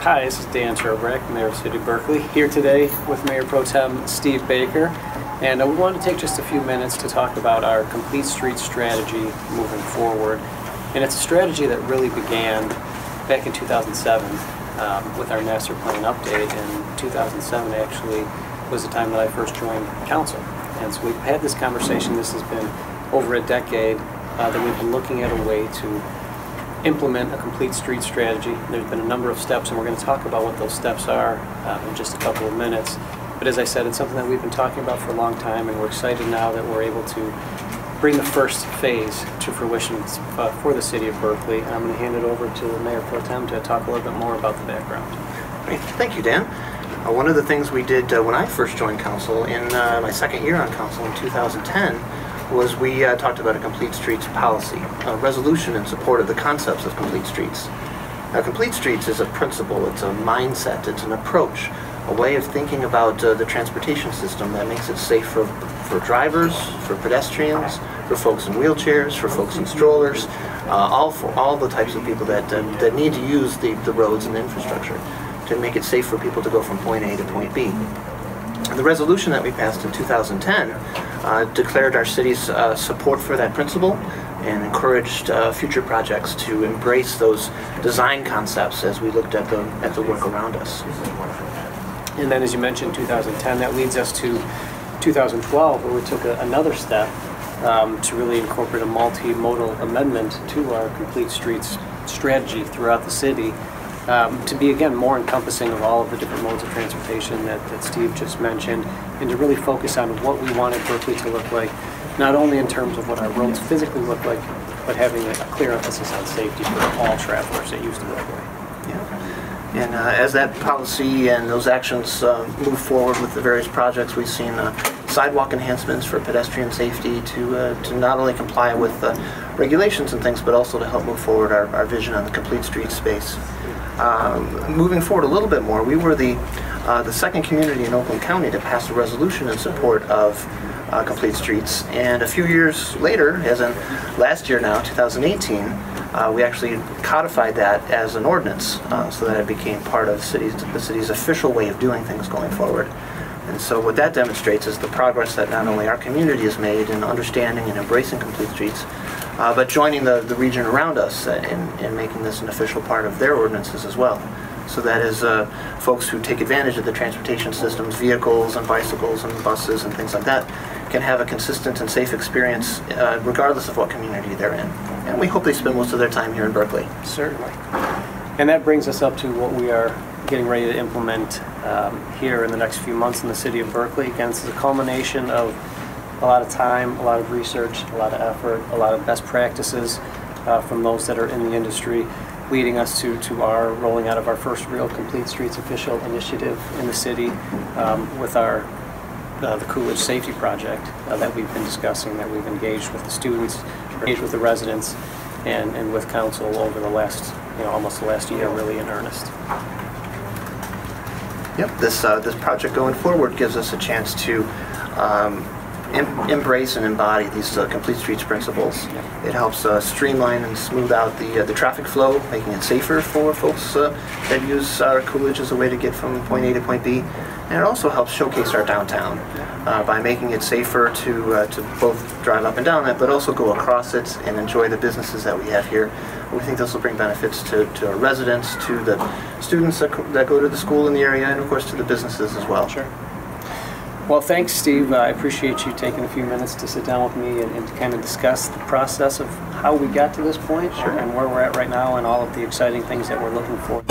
Hi, this is Dan Trobrecht, Mayor of the City of Berkeley, here today with Mayor Pro Tem Steve Baker. And we wanted to take just a few minutes to talk about our Complete Streets strategy moving forward. And it's a strategy that really began back in 2007 with our master plan update. And 2007 actually was the time that I first joined council. And so we've had this conversation. This has been over a decade that we've been looking at a way to implement a complete street strategy. There's been a number of steps, and we're going to talk about what those steps are in just a couple of minutes. But as I said, it's something that we've been talking about for a long time, and we're excited now that we're able to bring the first phase to fruition for the City of Berkeley. And I'm going to hand it over to Mayor Pro Tem to talk a little bit more about the background. Great. Thank you, Dan. One of the things we did when I first joined council in my second year on council in 2010 was we talked about a complete streets policy, a resolution in support of the concepts of complete streets. Now, complete streets is a principle, it's a mindset, it's an approach, a way of thinking about the transportation system that makes it safe for drivers, for pedestrians, for folks in wheelchairs, for folks in strollers, for all the types of people that need to use the roads and the infrastructure to make it safe for people to go from point A to point B. And the resolution that we passed in 2010 declared our city's support for that principle and encouraged future projects to embrace those design concepts as we looked at the work around us. And then, as you mentioned, 2010, that leads us to 2012, where we took another step to really incorporate a multimodal amendment to our complete streets strategy throughout the city. To be, again, more encompassing of all of the different modes of transportation that Steve just mentioned, and to really focus on what we wanted Berkeley to look like, not only in terms of what our roads physically look like, but having a clear emphasis on safety for all travelers that use the roadway. Yeah. And as that policy and those actions move forward with the various projects, we've seen sidewalk enhancements for pedestrian safety to not only comply with regulations and things, but also to help move forward our vision on the complete street space. Moving forward a little bit more, we were the second community in Oakland County to pass a resolution in support of complete streets, and a few years later, as in last year now, 2018, we actually codified that as an ordinance so that it became part of the city's official way of doing things going forward. And so what that demonstrates is the progress that not only our community has made in understanding and embracing complete streets, but joining the region around us in making this an official part of their ordinances as well. So that is folks who take advantage of the transportation systems, vehicles and bicycles and buses and things like that, can have a consistent and safe experience regardless of what community they're in. And we hope they spend most of their time here in Berkeley. Certainly. And that brings us up to what we are getting ready to implement here in the next few months in the City of Berkeley. Again, this is a culmination of a lot of time, a lot of research, a lot of effort, a lot of best practices from those that are in the industry, leading us to our rolling out of our first real Complete Streets official initiative in the city with our the Coolidge Safety Project that we've been discussing, that we've engaged with the students, engaged with the residents, and with council over the last, almost the last year, really in earnest. Yep, this project going forward gives us a chance to embrace and embody these complete streets principles. It helps streamline and smooth out the traffic flow, making it safer for folks that use Coolidge as a way to get from point A to point B. And it also helps showcase our downtown by making it safer to both drive up and down it, but also go across it and enjoy the businesses that we have here. We think this will bring benefits to our residents, to the students that go to the school in the area, and of course to the businesses as well. Sure. Well, thanks, Steve. I appreciate you taking a few minutes to sit down with me and to kind of discuss the process of how we got to this point and where we're at right now and all of the exciting things that we're looking for.